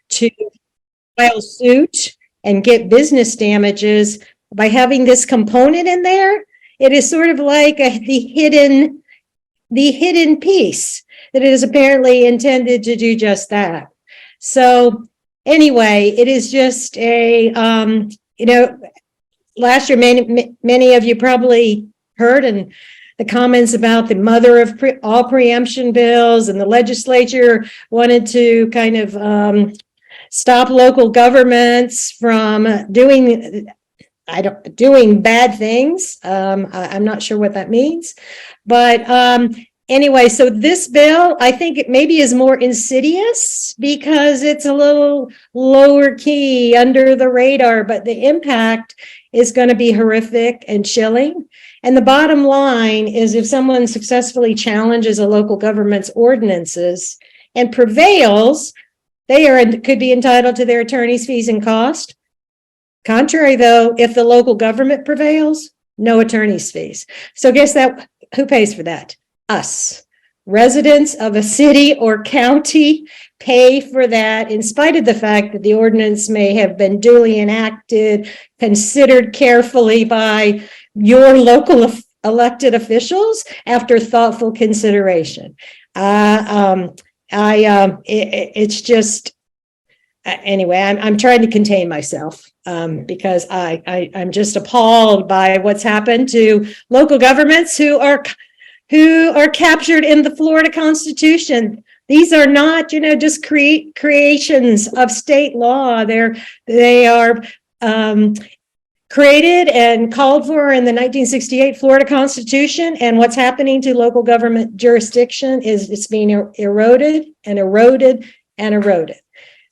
To file suit and get business damages by having this component in there. It is sort of like the hidden piece that it is apparently intended to do just that. So anyway, it is just a last year many of you probably heard and the comments about the mother of all preemption bills, and the legislature wanted to kind of stop local governments from doing bad things. I'm not sure what that means, but anyway, so this bill, I think it maybe is more insidious because it's a little lower key, under the radar, but the impact is going to be horrific and chilling. And the bottom line is, if someone successfully challenges a local government's ordinances and prevails, they could be entitled to their attorney's fees and cost. Contrary, though, if the local government prevails, no attorney's fees. So guess who pays for that? Us. Residents of a city or county pay for that, in spite of the fact that the ordinance may have been duly enacted, considered carefully by your local elected officials after thoughtful consideration. It's just, anyway, I'm trying to contain myself because I'm just appalled by what's happened to local governments who are captured in the Florida Constitution. These are not, just creations of state law. They are created and called for in the 1968 Florida Constitution, and what's happening to local government jurisdiction is it's being eroded and eroded and eroded.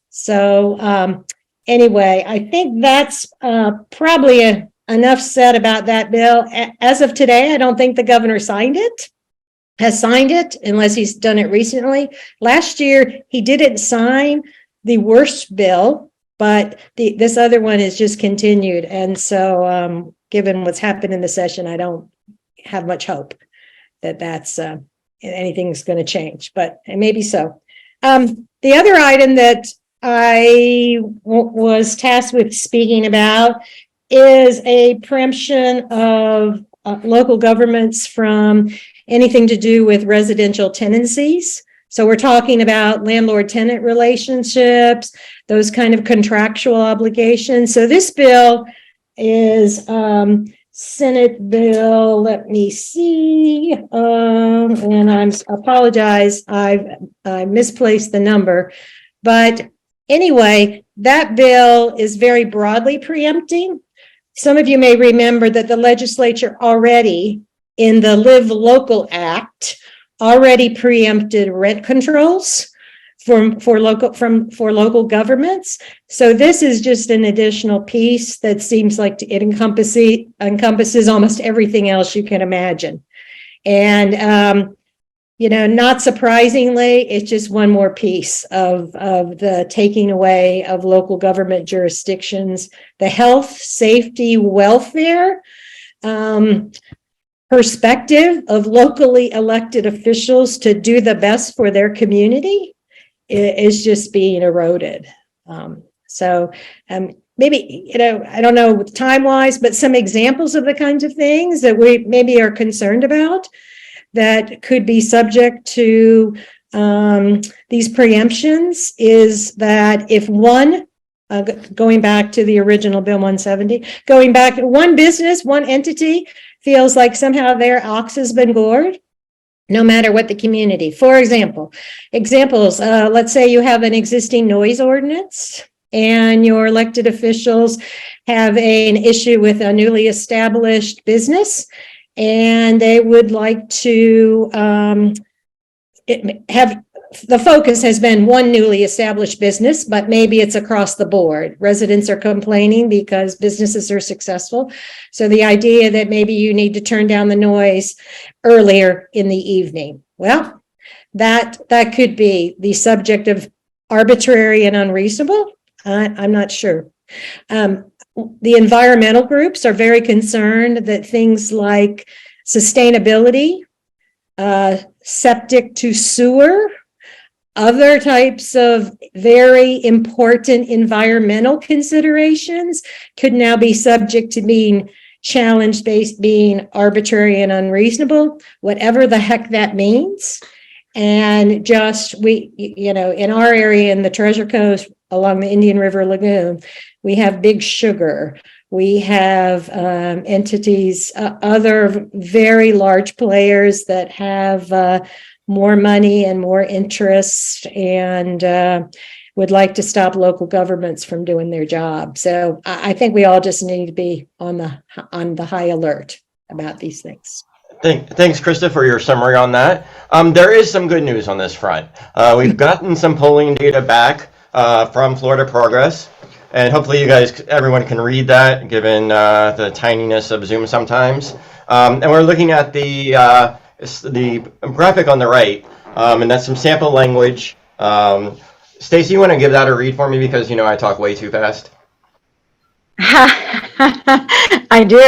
So anyway, I think that's probably enough said about that bill. As of today, I don't think the governor has signed it, unless he's done it recently. Last year, he didn't sign the worst bill, but this other one is just continued. And so given what's happened in the session, I don't have much hope that anything's going to change, but it may be so. The other item that I was tasked with speaking about is a preemption of local governments from anything to do with residential tenancies. So we're talking about landlord-tenant relationships, those kind of contractual obligations. So this bill is Senate bill, let me see, and I apologize, I misplaced the number. But anyway, that bill is very broadly preempting. Some of you may remember that the legislature already, in the Live Local Act, already preempted rent controls for local governments. So this is just an additional piece that seems like it encompasses almost everything else you can imagine. And not surprisingly, it's just one more piece of the taking away of local government jurisdictions, the health, safety, welfare perspective of locally elected officials to do the best for their community is just being eroded. Maybe, I don't know time-wise, but some examples of the kinds of things that we maybe are concerned about that could be subject to these preemptions is that if one, going back to the original Bill 170, one business, one entity feels like somehow their ox has been gored, no matter what the community. For examples, let's say you have an existing noise ordinance and your elected officials have an issue with a newly established business, and they would like to have the focus has been one newly established business, but maybe it's across the board. Residents are complaining because businesses are successful. So the idea that maybe you need to turn down the noise earlier in the evening. Well, that could be the subject of arbitrary and unreasonable. I'm not sure. The environmental groups are very concerned that things like sustainability, septic to sewer, other types of very important environmental considerations could now be subject to being challenged based being arbitrary and unreasonable, whatever the heck that means. And just in our area in the Treasure Coast along the Indian River Lagoon, we have Big Sugar. We have entities, other very large players that have more money and more interest and would like to stop local governments from doing their job. So I think we all just need to be on the high alert about these things. Thanks, Krista, for your summary on that. There is some good news on this front. We've gotten some polling data back from Florida Progress, and hopefully you guys, everyone can read that, given the tininess of Zoom sometimes. And we're looking at the graphic on the right, and that's some sample language. Stacey, you want to give that a read for me, because I talk way too fast? I do.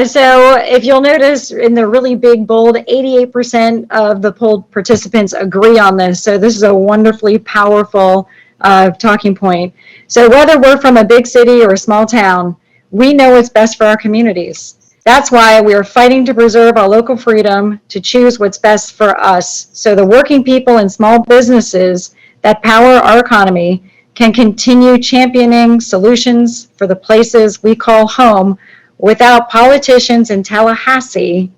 So if you'll notice in the really big bold, 88% of the polled participants agree on this. So this is a wonderfully powerful talking point. So whether we're from a big city or a small town, we know what's best for our communities. That's why we are fighting to preserve our local freedom to choose what's best for us, so the working people and small businesses that power our economy can continue championing solutions for the places we call home without politicians in Tallahassee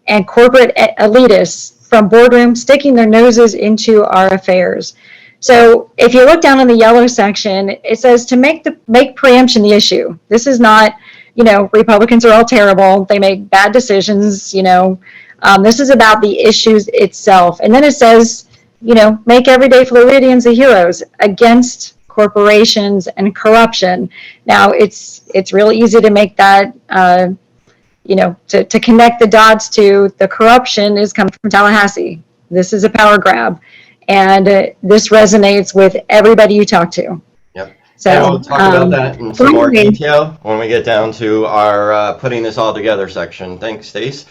and corporate elitists from boardrooms sticking their noses into our affairs. So if you look down in the yellow section, it says to make preemption the issue. This is not, Republicans are all terrible. They make bad decisions, This is about the issues itself. And then it says, make everyday Floridians the heroes against corporations and corruption. Now, it's really easy to make that, to connect the dots to the corruption is coming from Tallahassee. This is a power grab. And this resonates with everybody you talk to. Yep. So and we'll talk about that in some more detail when we get down to our putting this all together section. Thanks, Stace.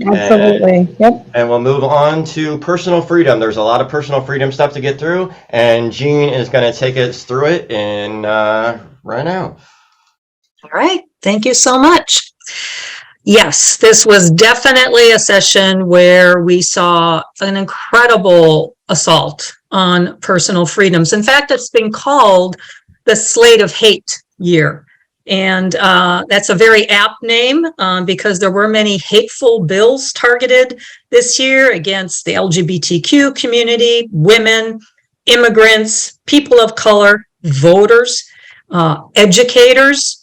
Absolutely. Yep. And we'll move on to personal freedom. There's a lot of personal freedom stuff to get through, and Jean is going to take us through it in right now. All right. Thank you so much. Yes, this was definitely a session where we saw an incredible assault on personal freedoms. In fact, it's been called the Slate of Hate year. And that's a very apt name because there were many hateful bills targeted this year against the LGBTQ community, women, immigrants, people of color, voters, educators,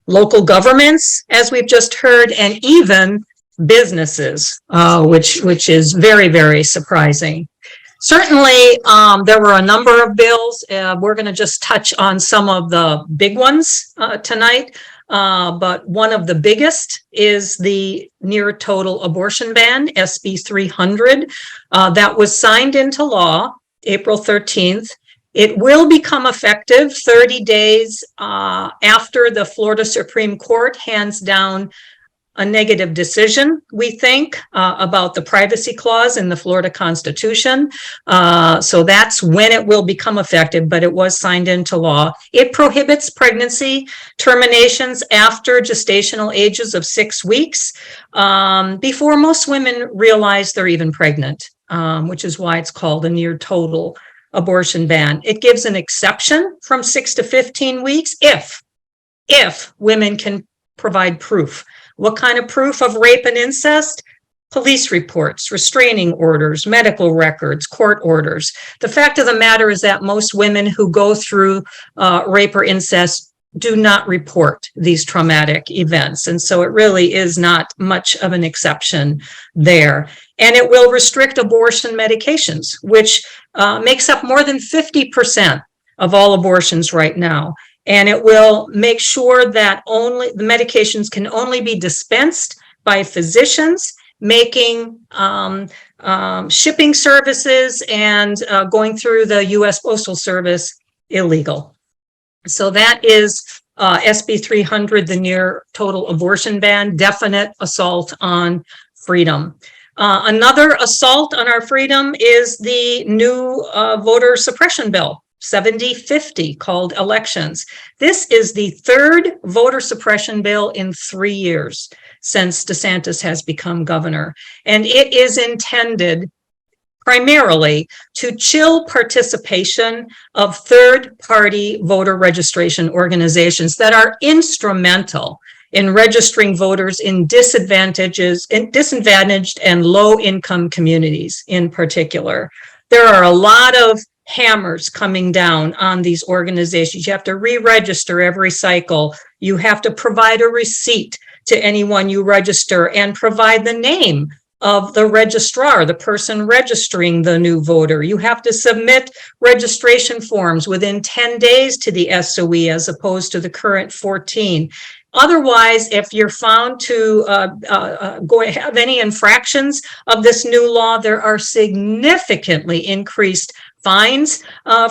local governments, as we've just heard, and even businesses, which is very, very surprising. Certainly, there were a number of bills. We're going to just touch on some of the big ones tonight, but one of the biggest is the near total abortion ban, SB 300, that was signed into law April 13th. It will become effective 30 days after the Florida Supreme Court hands down a negative decision, we think, about the privacy clause in the Florida Constitution. So that's when it will become effective, but it was signed into law. It prohibits pregnancy terminations after gestational ages of 6 weeks, before most women realize they're even pregnant, which is why it's called a near total abortion ban. It gives an exception from 6 to 15 weeks if women can provide proof. What kind of proof of rape and incest? police reports, restraining orders, medical records, court orders. The fact of the matter is that most women who go through rape or incest do not report these traumatic events. And so it really is not much of an exception there. And it will restrict abortion medications, which makes up more than 50% of all abortions right now. And it will make sure that only the medications can only be dispensed by physicians, making shipping services and going through the U.S. Postal Service illegal. So that is SB 300, the near total abortion ban, definite assault on freedom. Another assault on our freedom is the new voter suppression bill, 7050, called elections. This is the third voter suppression bill in 3 years since DeSantis has become governor. And it is intended primarily to chill participation of third-party voter registration organizations that are instrumental in registering voters in disadvantaged and low-income communities in particular. There are a lot of hammers coming down on these organizations. You have to re-register every cycle. You have to provide a receipt to anyone you register and provide the name of the registrar, the person registering the new voter. You have to submit registration forms within 10 days to the SOE as opposed to the current 14. Otherwise, if you're found to have any infractions of this new law, there are significantly increased fines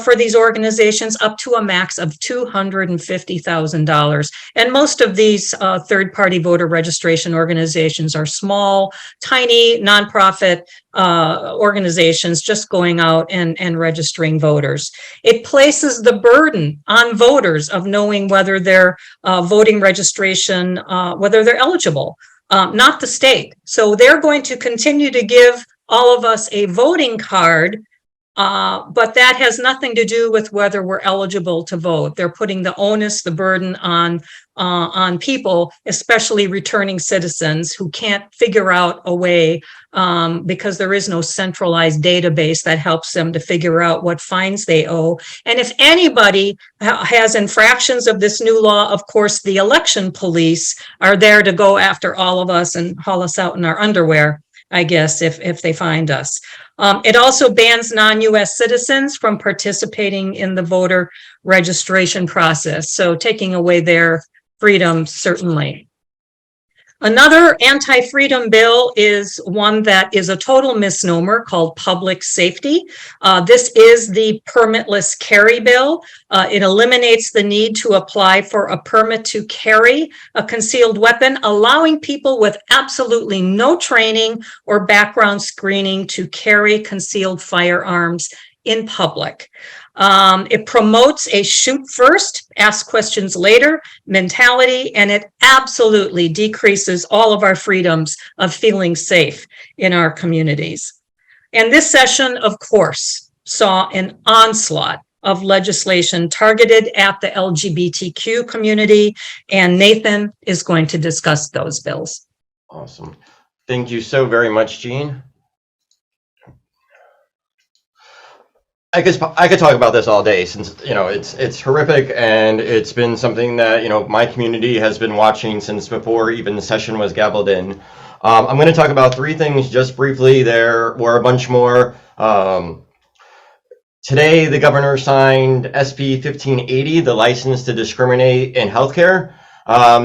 for these organizations, up to a max of $250,000. And most of these third-party voter registration organizations are small, tiny, nonprofit organizations just going out and registering voters. It places the burden on voters of knowing whether their voting registration, whether they're eligible, not the state. So they're going to continue to give all of us a voting card, but that has nothing to do with whether we're eligible to vote. They're putting the onus, the burden on people, especially returning citizens who can't figure out a way because there is no centralized database that helps them to figure out what fines they owe. And if anybody has infractions of this new law, of course, the election police are there to go after all of us and haul us out in our underwear, I guess, if they find us. It also bans non-U.S. citizens from participating in the voter registration process, so taking away their freedom, certainly. Another anti-freedom bill is one that is a total misnomer called public safety. This is the permitless carry bill. It eliminates the need to apply for a permit to carry a concealed weapon, allowing people with absolutely no training or background screening to carry concealed firearms in public. It promotes a shoot first, ask questions later mentality, and it absolutely decreases all of our freedoms of feeling safe in our communities. And this session, of course, saw an onslaught of legislation targeted at the LGBTQ community, and Nathan is going to discuss those bills. Awesome. Thank you so very much, Jean. I could talk about this all day, since it's horrific, and it's been something that my community has been watching since before even the session was gavelled in. I'm going to talk about three things just briefly. There were a bunch more. Today, the governor signed SB 1580, the license to discriminate in healthcare.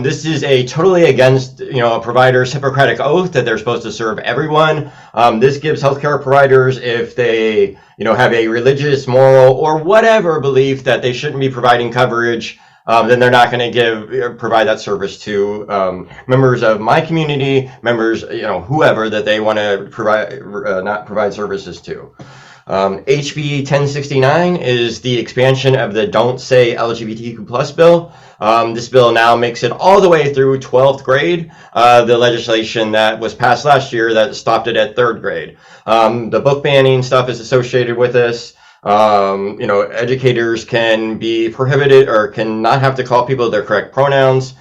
This is a totally against, a provider's Hippocratic oath that they're supposed to serve everyone. This gives healthcare providers, if they, have a religious, moral, or whatever belief that they shouldn't be providing coverage, then they're not going to provide that service to members of my community, members, whoever that they want to provide, not provide services to. HB 1069 is the expansion of the Don't Say LGBTQ plus bill. This bill now makes it all the way through 12th grade, the legislation that was passed last year that stopped it at 3rd grade. The book banning stuff is associated with this. Educators can be prohibited or can not have to call people their correct pronouns.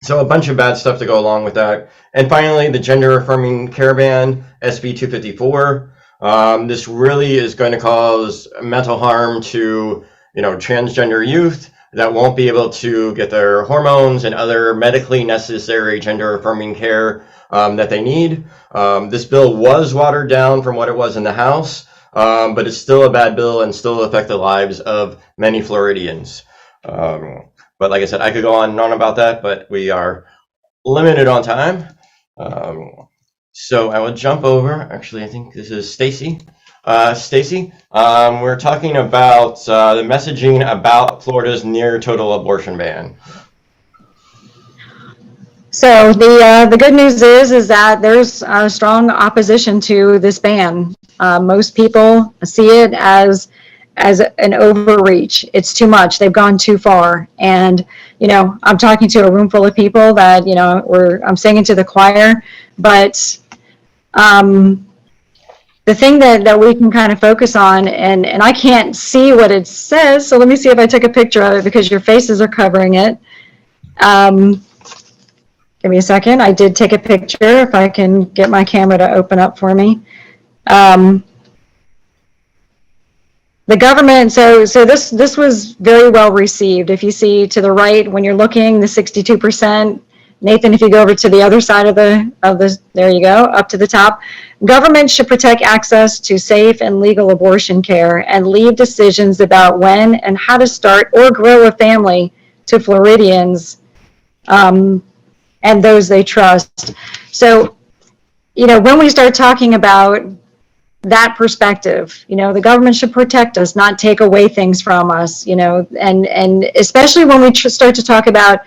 So a bunch of bad stuff to go along with that. And finally, the gender affirming care ban, SB 254. This really is going to cause mental harm to, transgender youth that won't be able to get their hormones and other medically necessary gender affirming care that they need. This bill was watered down from what it was in the House, but it's still a bad bill and still affect the lives of many Floridians. But like I said, I could go on and on about that, but we are limited on time. So I will jump over. Actually, I think this is Stacy. Stacy, we're talking about the messaging about Florida's near total abortion ban. So the good news is that there's a strong opposition to this ban. Most people see it as an overreach. It's too much. They've gone too far. And, I'm talking to a room full of people that, I'm singing to the choir, but the thing that we can kind of focus on, and I can't see what it says, so let me see if I took a picture of it because your faces are covering it. Give me a second. I did take a picture, if I can get my camera to open up for me. The government, so this was very well received. If you see to the right, when you're looking, the 62%, Nathan, if you go over to the other side of the, there you go, up to the top. Government should protect access to safe and legal abortion care and leave decisions about when and how to start or grow a family to Floridians and those they trust. So, when we start talking about that perspective, the government should protect us, not take away things from us, and especially when we start to talk about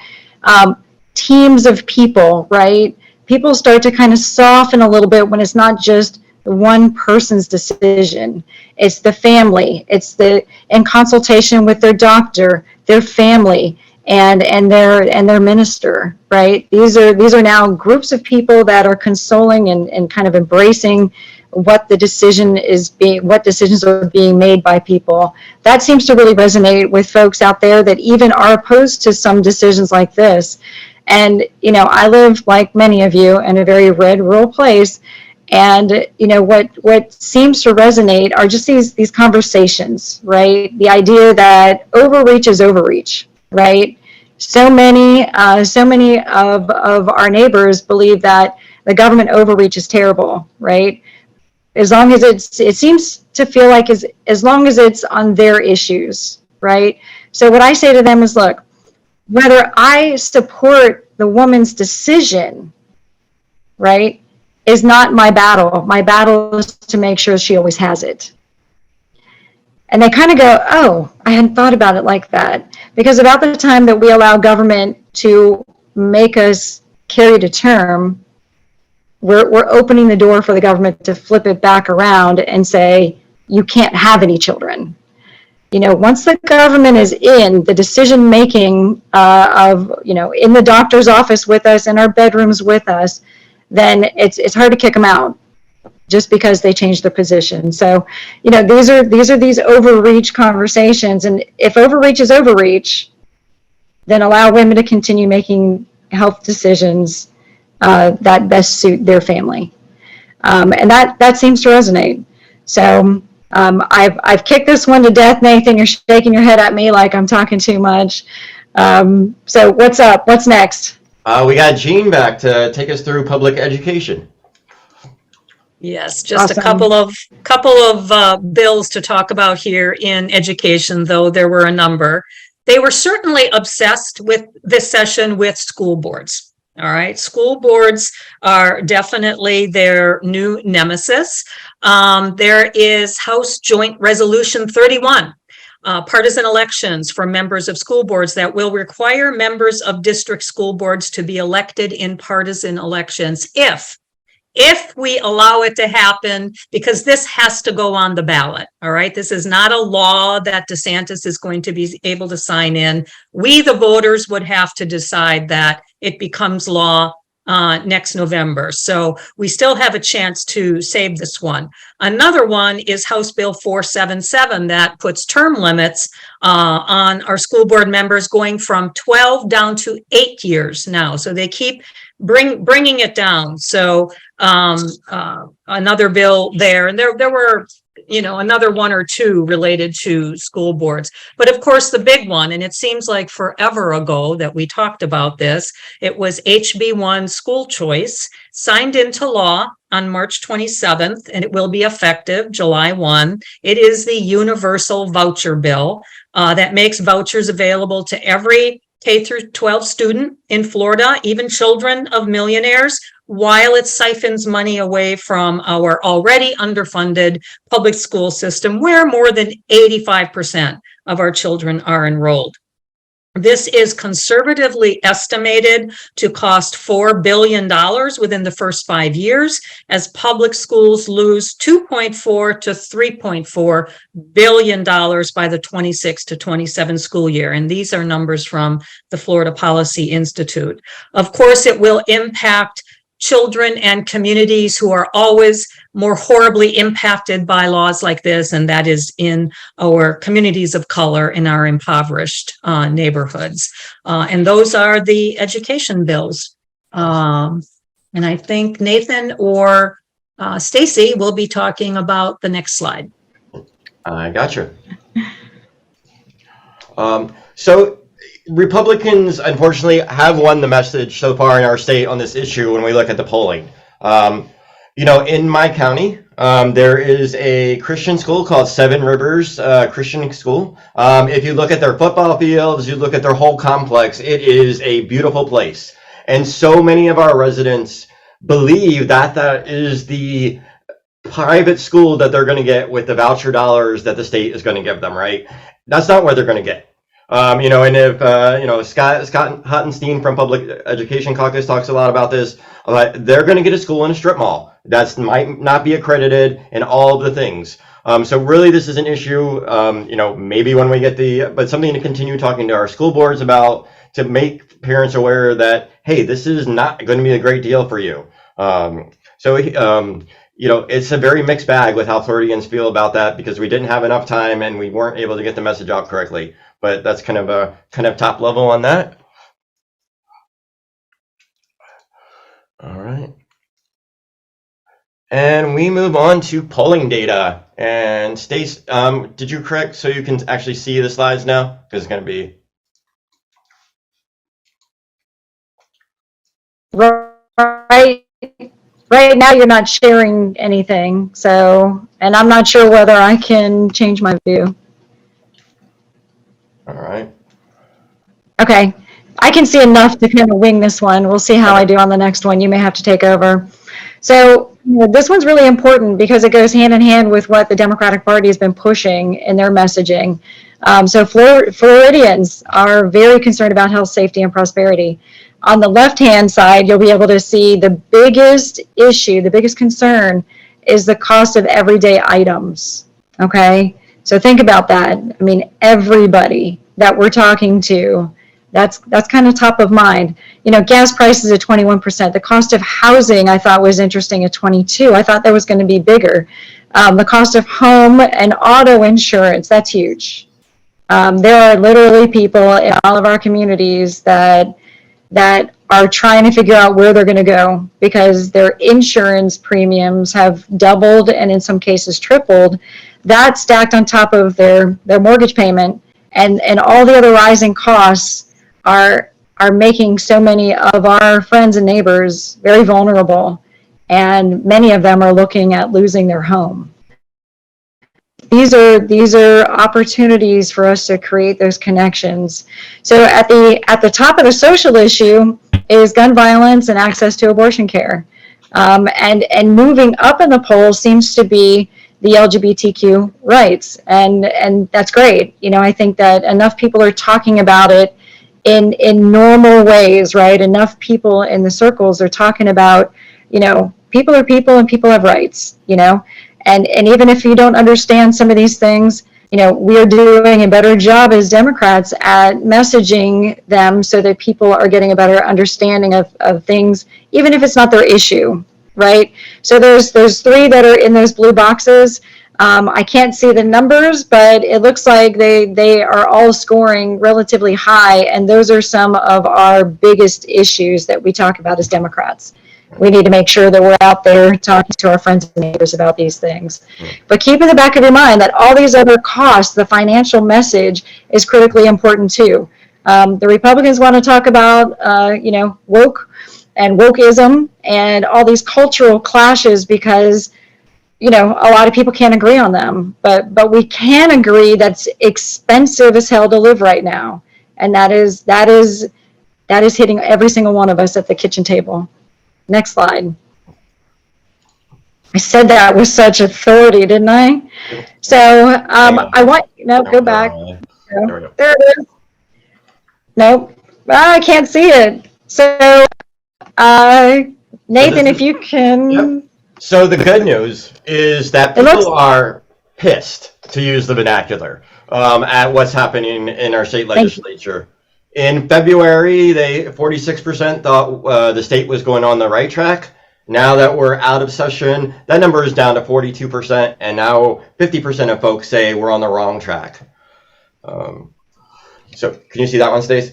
teams of people, right? People start to kind of soften a little bit when it's not just one person's decision. It's the family. It's in consultation with their doctor, their family, and their minister, right? These are now groups of people that are consoling and kind of embracing what decisions are being made by people. That seems to really resonate with folks out there that even are opposed to some decisions like this. And, I live, like many of you, in a very red rural place. And, what seems to resonate are just these conversations, right? The idea that overreach is overreach, right? So many of our neighbors believe that the government overreach is terrible, right? As long as it seems to feel like as long as it's on their issues, right? So what I say to them is, look, whether I support the woman's decision, right, is not my battle. My battle is to make sure she always has it. And they kind of go, oh, I hadn't thought about it like that. Because about the time that we allow government to make us carry to term, we're opening the door for the government to flip it back around and say, you can't have any children. Once the government is in the decision making of, in the doctor's office with us, in our bedrooms with us, then it's hard to kick them out just because they changed their position. So, these are these overreach conversations. And if overreach is overreach, then allow women to continue making health decisions that best suit their family. And that seems to resonate. So I've kicked this one to death, Nathan. You're shaking your head at me like I'm talking too much. So what's up? What's next? We got Jean back to take us through public education. Yes, just Awesome. a couple of bills to talk about here in education, though there were a number. They were certainly obsessed with this session with school boards. All right, school boards are definitely their new nemesis. There is House Joint Resolution 31, partisan elections for members of school boards that will require members of district school boards to be elected in partisan elections if we allow it to happen, because this has to go on the ballot. All right, this is not a law that DeSantis is going to be able to sign in. We, the voters, would have to decide that it becomes law next November. So we still have a chance to save this one. Another one is House Bill 477 that puts term limits on our school board members, going from 12 down to 8 years now. So they keep bringing it down. So another bill there, and there were, another one or two related to school boards. But of course, the big one, and it seems like forever ago that we talked about this, it was HB1 school choice, signed into law on March 27th, and it will be effective July 1. It is the universal voucher bill that makes vouchers available to every K through 12 student in Florida, even children of millionaires, while it siphons money away from our already underfunded public school system, where more than 85% of our children are enrolled. This is conservatively estimated to cost $4 billion within the first 5 years, as public schools lose $2.4 to $3.4 billion by the 26 to 27 school year. And these are numbers from the Florida Policy Institute. Of course, it will impact children and communities who are always more horribly impacted by laws like this, and that is in our communities of color, in our impoverished neighborhoods. And those are the education bills. And I think Nathan or Stacy will be talking about the next slide. I gotcha. So Republicans, unfortunately, have won the message so far in our state on this issue when we look at the polling. In my county, there is a Christian school called Seven Rivers Christian School. If you look at their football fields, you look at their whole complex, it is a beautiful place. And so many of our residents believe that that is the private school that they're going to get with the voucher dollars that the state is going to give them, right? That's not what they're going to get. And if, Scott Hottenstein from Public Education Caucus talks a lot about this, they're going to get a school in a strip mall. That might not be accredited and all of the things. So really this is an issue, maybe when we get but something to continue talking to our school boards about, to make parents aware that, hey, this is not going to be a great deal for you. It's a very mixed bag with how Floridians feel about that, because we didn't have enough time and we weren't able to get the message out correctly. But that's kind of top level on that. All right. And we move on to polling data. And Stace, did you correct so you can actually see the slides now? Because it's going to be. Right now, you're not sharing anything. So, and I'm not sure whether I can change my view. All right. Okay, I can see enough to kind of wing this one. We'll see how I do on the next one. You may have to take over. So this one's really important because it goes hand in hand with what the Democratic Party has been pushing in their messaging. So Floridians are very concerned about health, safety, and prosperity. On the left-hand side, you'll be able to see the biggest issue, the biggest concern is the cost of everyday items, okay? So think about that. I mean, everybody that we're talking to, that's kind of top of mind. Gas prices at 21%. The cost of housing I thought was interesting at 22%. I thought that was going to be bigger. The cost of home and auto insurance, that's huge. There are literally people in all of our communities that are trying to figure out where they're going to go because their insurance premiums have doubled and in some cases tripled. That stacked on top of their mortgage payment and all the other rising costs are making so many of our friends and neighbors very vulnerable, and many of them are looking at losing their home. These are opportunities for us to create those connections. So at the top of the social issue is gun violence and access to abortion care, and moving up in the polls seems to be the LGBTQ rights, and that's great. I think that enough people are talking about it in normal ways, right? Enough people in the circles are talking about, people are people and people have rights, and even if you don't understand some of these things, we're doing a better job as Democrats at messaging them so that people are getting a better understanding of things, even if it's not their issue, right? So there's three that are in those blue boxes. I can't see the numbers, but it looks like they are all scoring relatively high, and those are some of our biggest issues that we talk about as Democrats. We need to make sure that we're out there talking to our friends and neighbors about these things. But keep in the back of your mind that all these other costs, the financial message is critically important too. The Republicans want to talk about, woke and wokeism and all these cultural clashes because, a lot of people can't agree on them. But we can agree that's expensive as hell to live right now. And that is hitting every single one of us at the kitchen table. Next slide. I said that with such authority, didn't I? So I want, go back. There it is. Nope. I can't see it. So Nathan, if you can. Yep. So the good news is that people are pissed, to use the vernacular, at what's happening in our state legislature. In February, 46% thought the state was going on the right track. Now that we're out of session, that number is down to 42%, and now 50% of folks say we're on the wrong track. So can you see that one, Stace?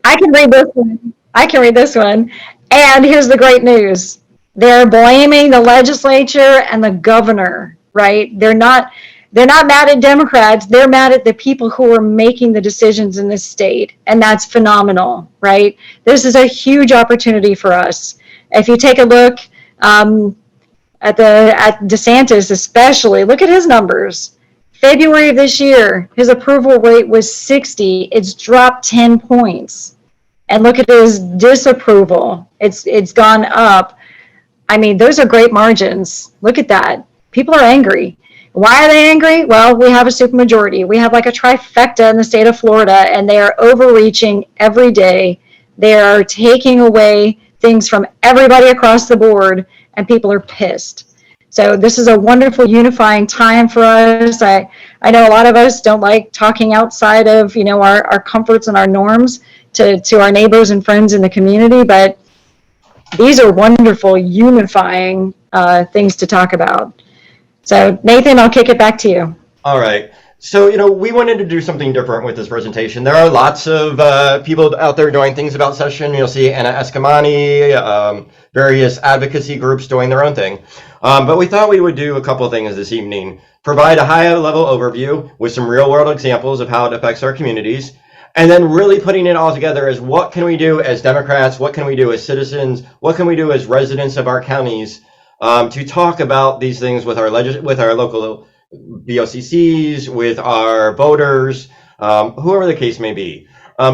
I can read this one. And here's the great news. They're blaming the legislature and the governor, right? They're not mad at Democrats. They're mad at the people who are making the decisions in this state. And that's phenomenal, right? This is a huge opportunity for us. If you take a look at DeSantis especially, look at his numbers. February of this year, his approval rate was 60. It's dropped 10 points. And look at his disapproval. It's gone up. I mean, those are great margins. Look at that. People are angry. Why are they angry? Well, we have a supermajority. We have like a trifecta in the state of Florida, and they are overreaching every day. They are taking away things from everybody across the board, and people are pissed. So this is a wonderful unifying time for us. I know a lot of us don't like talking outside of our comforts and our norms to our neighbors and friends in the community, but these are wonderful unifying things to talk about. So Nathan, I'll kick it back to you. All right. So, we wanted to do something different with this presentation. There are lots of people out there doing things about session. You'll see Anna Escamani, various advocacy groups doing their own thing. But we thought we would do a couple of things this evening. Provide a high-level overview with some real-world examples of how it affects our communities. And then really putting it all together as what can we do as Democrats, what can we do as citizens, what can we do as residents of our counties to talk about these things with our local BOCCs, with our voters, whoever the case may be.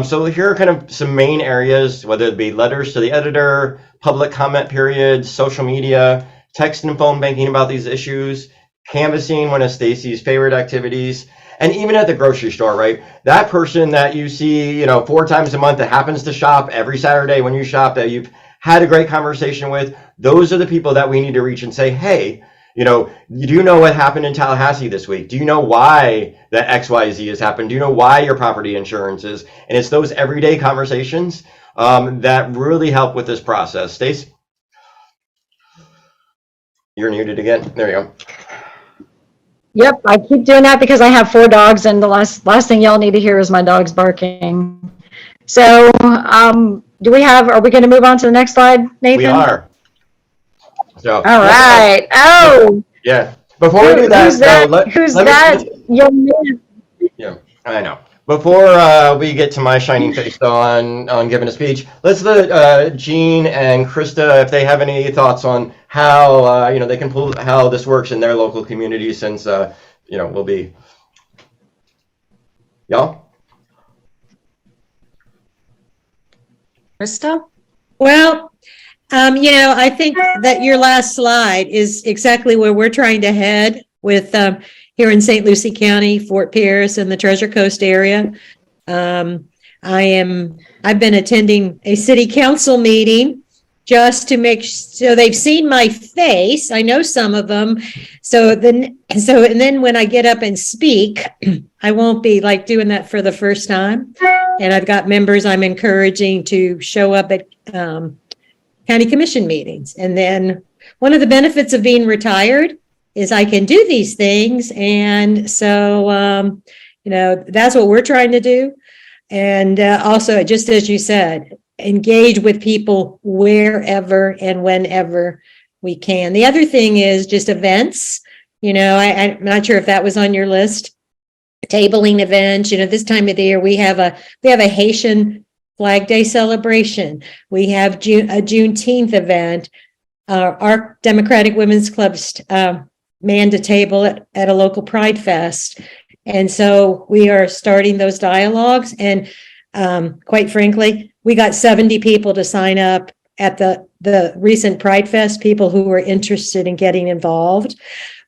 So here are kind of some main areas, whether it be letters to the editor, public comment periods, social media, text and phone banking about these issues, canvassing, one of Stacy's favorite activities, and even at the grocery store, right? That person that you see, 4 times a month that happens to shop every Saturday when you shop, that you've had a great conversation with, those are the people that we need to reach and say, hey, do you know what happened in Tallahassee this week? Do you know why that XYZ has happened? Do you know why your property insurance is? And it's those everyday conversations that really help with this process. Stace? You're muted again. There you go. Yep, I keep doing that because I have 4 dogs, and the last thing y'all need to hear is my dogs barking. So, are we going to move on to the next slide, Nathan? We are. So, all right. Oh. Yeah. Before we do that, who's that? Young man. Yeah, I know. Before we get to my shining face on giving a speech, let's let Jean and Krista, if they have any thoughts on how they can pull how this works in their local community, since we'll be y'all. Krista? Well, I think that your last slide is exactly where we're trying to head with here in St. Lucie County, Fort Pierce, and the Treasure Coast area. I've been attending a city council meeting just to make, so they've seen my face. I know some of them. And then when I get up and speak, I won't be like doing that for the first time. And I've got members I'm encouraging to show up at county commission meetings. And then one of the benefits of being retired is I can do these things. And so, that's what we're trying to do. And also, just as you said, engage with people wherever and whenever we can. The other thing is just events. I'm not sure if that was on your list. Tabling events. This time of the year we have a Haitian Flag Day celebration. We have a Juneteenth event. Our Democratic Women's Club manned a table at a local Pride Fest. And so we are starting those dialogues. And quite frankly, we got 70 people to sign up at the recent Pride Fest, people who were interested in getting involved,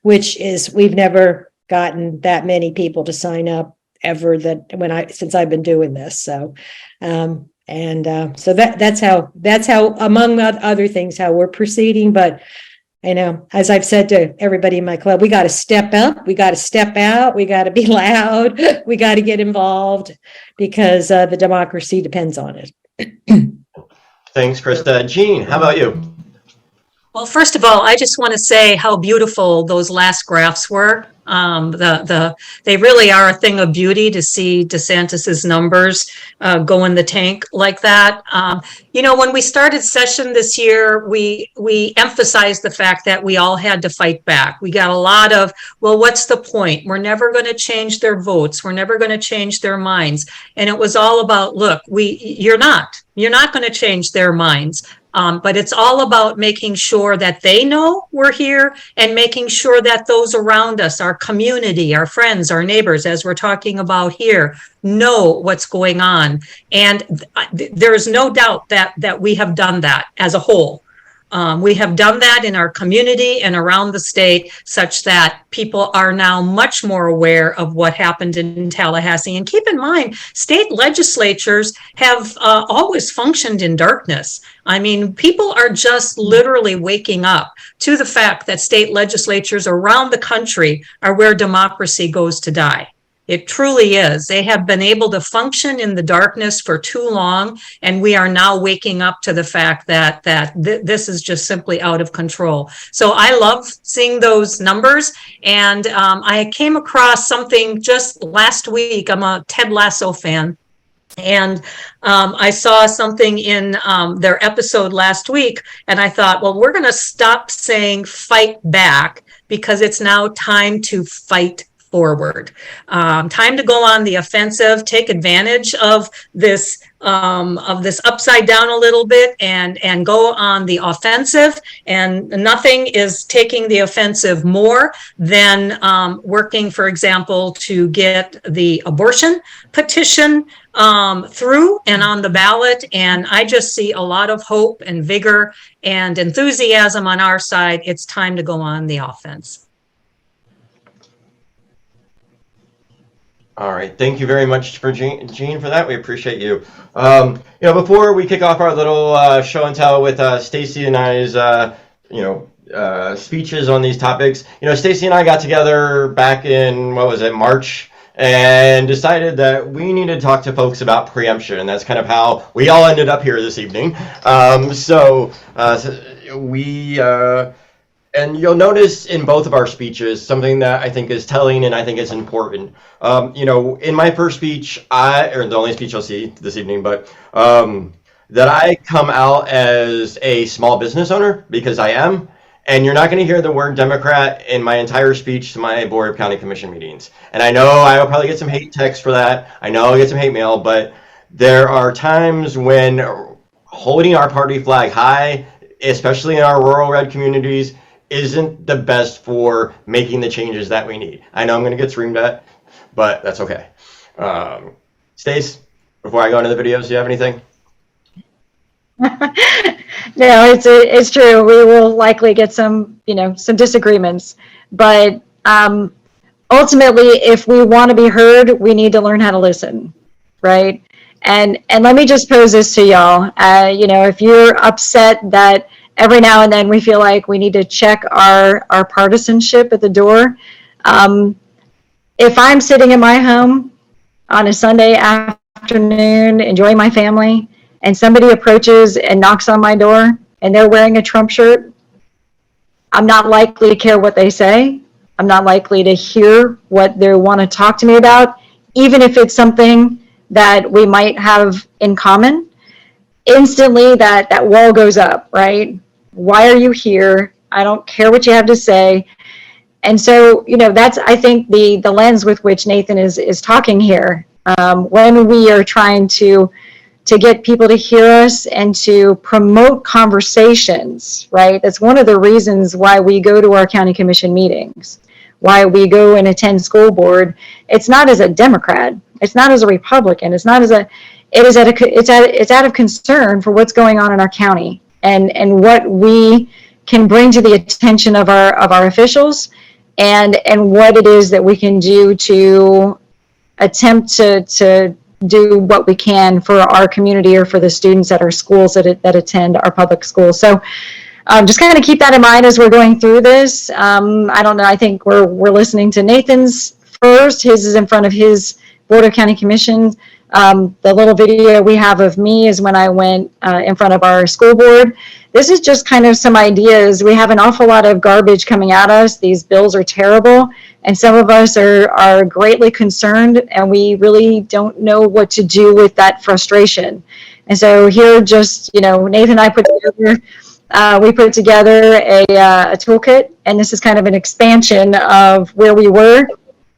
which is, we've never gotten that many people to sign up ever since I've been doing this. So, so that's how, among other things, how we're proceeding. But as I've said to everybody in my club, we got to step up, we got to step out, we got to be loud, we got to get involved, because the democracy depends on it. Thanks, Krista. Jean, how about you? Well, first of all, I just want to say how beautiful those last graphs were. They really are a thing of beauty to see DeSantis's numbers go in the tank like that. When we started session this year, we emphasized the fact that we all had to fight back. We got a lot of, well, what's the point? We're never going to change their votes. We're never going to change their minds. And it was all about, look, you're not going to change their minds. But it's all about making sure that they know we're here and making sure that those around us, our community, our friends, our neighbors, as we're talking about here, know what's going on. And there is no doubt that we have done that as a whole. We have done that in our community and around the state, such that people are now much more aware of what happened in Tallahassee. And keep in mind, state legislatures have always functioned in darkness. I mean, people are just literally waking up to the fact that state legislatures around the country are where democracy goes to die. It truly is. They have been able to function in the darkness for too long, and we are now waking up to the fact that this is just simply out of control. So I love seeing those numbers, and I came across something just last week. I'm a Ted Lasso fan. And I saw something in their episode last week, and I thought, well, we're going to stop saying fight back, because it's now time to fight forward. Time to go on the offensive, take advantage of this upside down a little bit, and go on the offensive. And nothing is taking the offensive more than working, for example, to get the abortion petition through and on the ballot. And I just see a lot of hope and vigor and enthusiasm on our side. It's time to go on the offense. All right, thank you very much for Jean for that. We appreciate you. Before we kick off our little show and tell with Stacy and I's, speeches on these topics, Stacy and I got together back in, March, and decided that we need to talk to folks about preemption, and that's kind of how we all ended up here this evening. And you'll notice in both of our speeches something that I think is telling and I think is important. In my first speech, or the only speech you'll see this evening, but that I come out as a small business owner, because I am. And you're not going to hear the word Democrat in my entire speech to my Board of County Commission meetings. And I know I'll probably get some hate text for that. I know I'll get some hate mail, but there are times when holding our party flag high, especially in our rural red communities, isn't the best for making the changes that we need. I know I'm going to get screamed at, but that's okay. Stace, before I go into the videos, do you have anything? No, it's true. We will likely get some disagreements, but ultimately, if we want to be heard, we need to learn how to listen, right? And let me just pose this to y'all. You know, if you're upset that every now and then we feel like we need to check our partisanship at the door, if I'm sitting in my home on a Sunday afternoon, enjoying my family, and somebody approaches and knocks on my door and they're wearing a Trump shirt, I'm not likely to care what they say. I'm not likely to hear what they want to talk to me about, even if it's something that we might have in common. Instantly that wall goes up, right? Why are you here? I don't care what you have to say. And so, you know, that's, I think, the lens with which Nathan is talking here. When we are trying to get people to hear us and to promote conversations, right? That's one of the reasons why we go to our county commission meetings, why we go and attend school board. It's not as a Democrat, it's not as a Republican, it's not as a, it's out of concern for what's going on in our county and what we can bring to the attention of our officials, and what it is that we can do to attempt to do what we can for our community or for the students at our schools that attend our public schools. So just kind of keep that in mind as we're going through this. I don't know, I think we're listening to Nathan's first. His is in front of his Board of County Commission. The little video we have of me is when I went in front of our school board. This is just kind of some ideas. We have an awful lot of garbage coming at us. These bills are terrible, and some of us are greatly concerned, and we really don't know what to do with that frustration. And so here, just, you know, Nathan and I put together a toolkit, and this is kind of an expansion of where we were,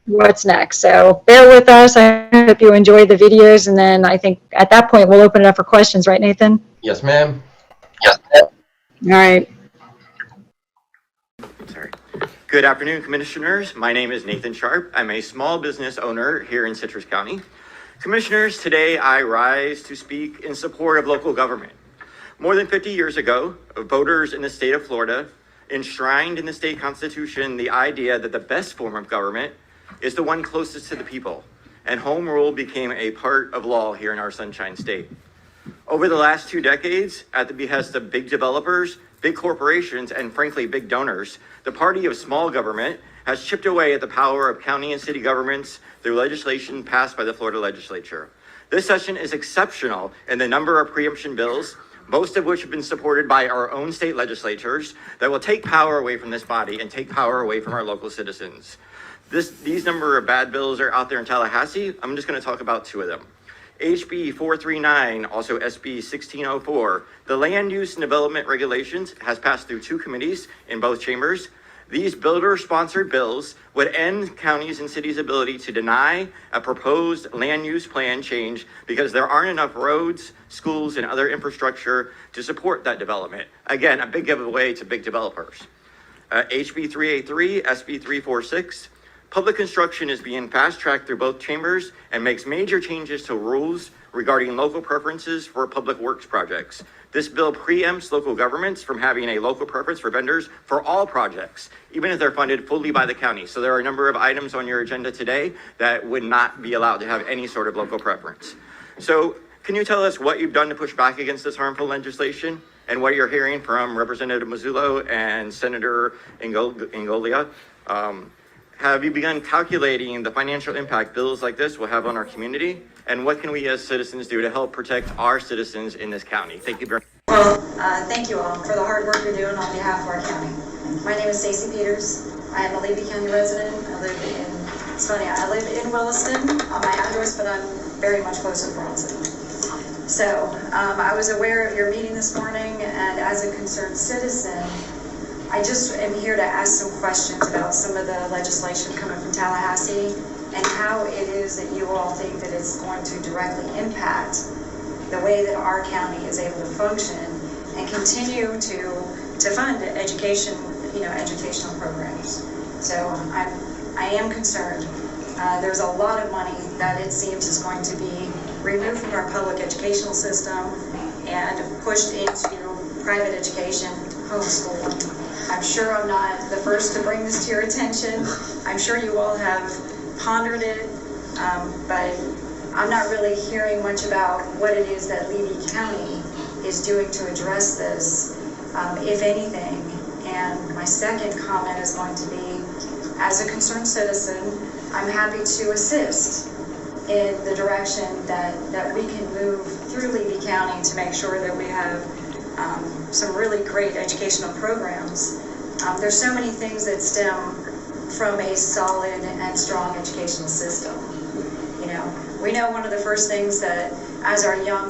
what's next. So bear with us. I hope you enjoyed the videos, and then I think at that point we'll open it up for questions, right, Nathan? Yes, ma'am. All right. Sorry. Good afternoon, commissioners. My name is Nathan Sharp. I'm a small business owner here in Citrus County. Commissioners, today I rise to speak in support of local government. More than 50 years ago, voters in the state of Florida enshrined in the state constitution the idea that the best form of government is the one closest to the people, and home rule became a part of law here in our Sunshine State. Over the last 2 decades, at the behest of big developers, big corporations, and frankly, big donors, the party of small government has chipped away at the power of county and city governments through legislation passed by the Florida legislature. This session is exceptional in the number of preemption bills, most of which have been supported by our own state legislatures, that will take power away from this body and take power away from our local citizens. These number of bad bills are out there in Tallahassee. I'm just going to talk about 2 of them. HB 439, also SB 1604, the Land Use and Development Regulations has passed through 2 committees in both chambers. These builder-sponsored bills would end counties and cities' ability to deny a proposed land use plan change because there aren't enough roads, schools, and other infrastructure to support that development. Again, a big giveaway to big developers. HB 383, SB 346, public construction is being fast-tracked through both chambers and makes major changes to rules regarding local preferences for public works projects. This bill preempts local governments from having a local preference for vendors for all projects, even if they're funded fully by the county. So there are a number of items on your agenda today that would not be allowed to have any sort of local preference. So can you tell us what you've done to push back against this harmful legislation and what you're hearing from Representative Mazzullo and Senator Ingoglia? Have you begun calculating the financial impact bills like this will have on our community? And what can we as citizens do to help protect our citizens in this county? Thank you very much. Well, thank you all for the hard work you're doing on behalf of our county. My name is Stacy Peters. I am a Levy County resident. It's funny, I live in Williston on my address, but I'm very much closer to Bronson. So I was aware of your meeting this morning, and as a concerned citizen, I just am here to ask some questions about some of the legislation coming from Tallahassee and how it is that you all think that it's going to directly impact the way that our county is able to function and continue to fund education, educational programs. So I am concerned. There's a lot of money that it seems is going to be removed from our public educational system and pushed into private education, homeschooling. I'm sure I'm not the first to bring this to your attention. I'm sure you all have pondered it, but I'm not really hearing much about what it is that Levy County is doing to address this, if anything. And my second comment is going to be, as a concerned citizen, I'm happy to assist in the direction that we can move through Levy County to make sure that we have some really great educational programs. There's so many things that stem from a solid and strong educational system. You know, we know one of the first things that, as our young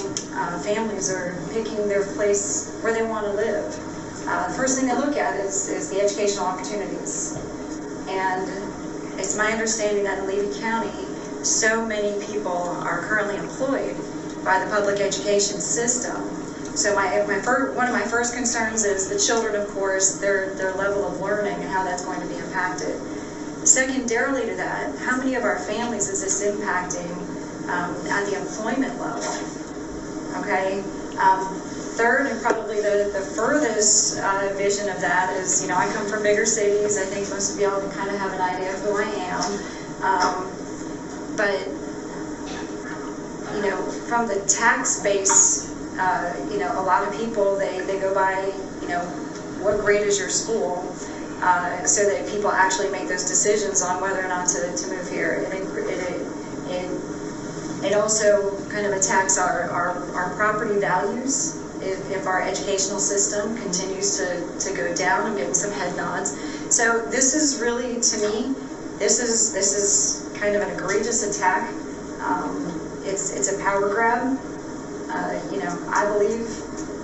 families are picking their place where they want to live, the first thing they look at is the educational opportunities. And it's my understanding that in Levy County, so many people are currently employed by the public education system. So one of my first concerns is the children, of course, their level of learning and how that's going to be impacted. Secondarily to that, how many of our families is this impacting at the employment level? Okay. Third, and probably the furthest vision of that is, you know, I come from bigger cities. I think most of y'all can kind of have an idea of who I am. But, you know, from the tax base, you know, a lot of people, they go by, you know, what grade is your school, so that people actually make those decisions on whether or not to move here. It also kind of attacks our property values if our educational system continues to go down. I'm getting some head nods. So this is really, to me, this is kind of an egregious attack. It's a power grab. You know, I believe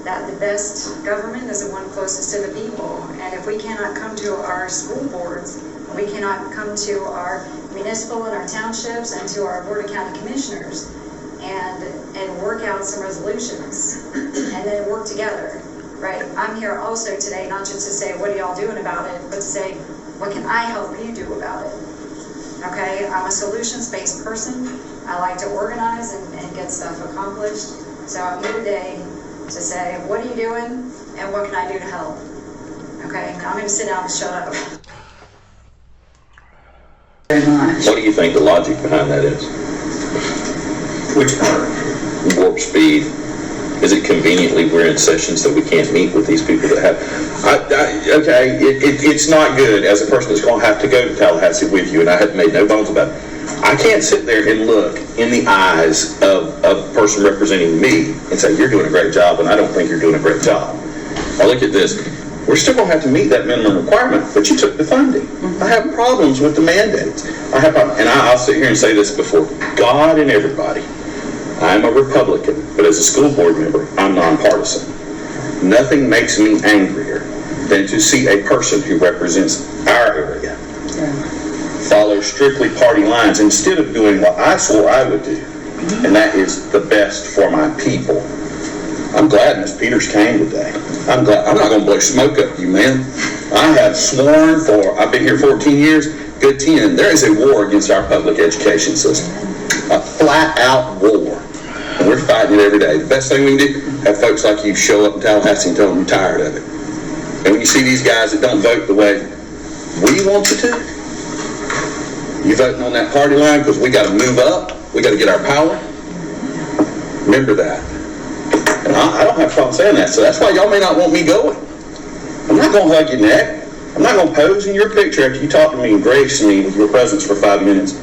that the best government is the one closest to the people. And if we cannot come to our school boards, we cannot come to our municipal and our townships and to our Board of County Commissioners and work out some resolutions and then work together, right? I'm here also today, not just to say, what are y'all doing about it, but to say, what can I help you do about it? Okay, I'm a solutions-based person. I like to organize and get stuff accomplished. So I'm here today to say, what are you doing and what can I do to help? Okay, now I'm going to sit down and shut up. What do you think the logic behind that is? Which part? Warp speed. Is it conveniently we're in sessions that we can't meet with these people that have... okay, it's not good as a person that's going to have to go to Tallahassee with you, and I have made no bones about it. I can't sit there and look in the eyes of a person representing me and say, you're doing a great job, and I don't think you're doing a great job. I look at this. We're still going to have to meet that minimum requirement, but you took the funding. I have problems with the mandates. I'll sit here and say this before God and everybody. I'm a Republican, but as a school board member, I'm nonpartisan. Nothing makes me angrier than to see a person who represents our area follow strictly party lines instead of doing what I swore I would do, and that is the best for my people. I'm glad Ms. Peters came today. I'm glad. I'm not going to blow smoke up you, man. I have sworn I've been here 14 years, good 10. There is a war against our public education system. A flat-out war. And we're fighting it every day. The best thing we can do, have folks like you show up in Tallahassee and tell them you're tired of it. And when you see these guys that don't vote the way we want you to, you voting on that party line because we got to move up, we got to get our power. Remember that. And I don't have a problem saying that, so that's why y'all may not want me going. I'm not going to hug your neck. I'm not going to pose in your picture after you talk to me and grace me with your presence for 5 minutes.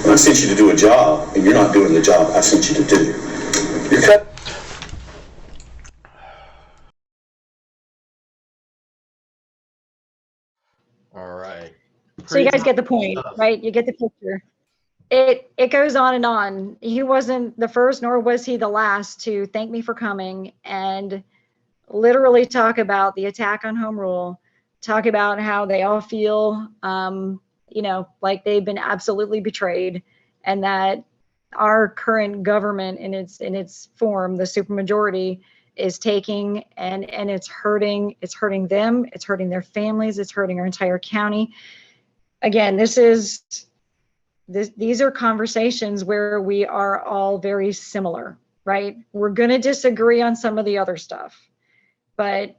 When I sent you to do a job, and you're not doing the job I sent you to do. You're cut. All right. So you guys get the point, right? You get the picture. It goes on and on. He wasn't the first, nor was he the last to thank me for coming and literally talk about the attack on home rule, talk about how they all feel, you know, like they've been absolutely betrayed, and that our current government in its form, the supermajority, is taking and it's hurting them, it's hurting their families, it's hurting our entire county. Again, these are conversations where we are all very similar, right? We're going to disagree on some of the other stuff, but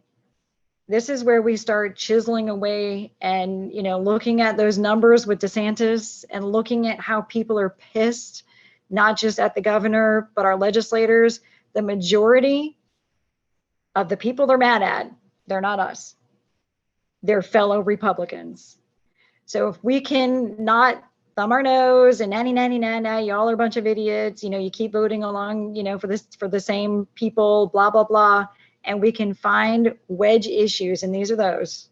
this is where we start chiseling away and, you know, looking at those numbers with DeSantis and looking at how people are pissed not just at the governor, but our legislators, the majority of the people they're mad at, they're not us. They're fellow Republicans. So if we can not thumb our nose and y'all are a bunch of idiots, you keep voting along, for the same people, blah, blah, blah. And we can find wedge issues, and these are those.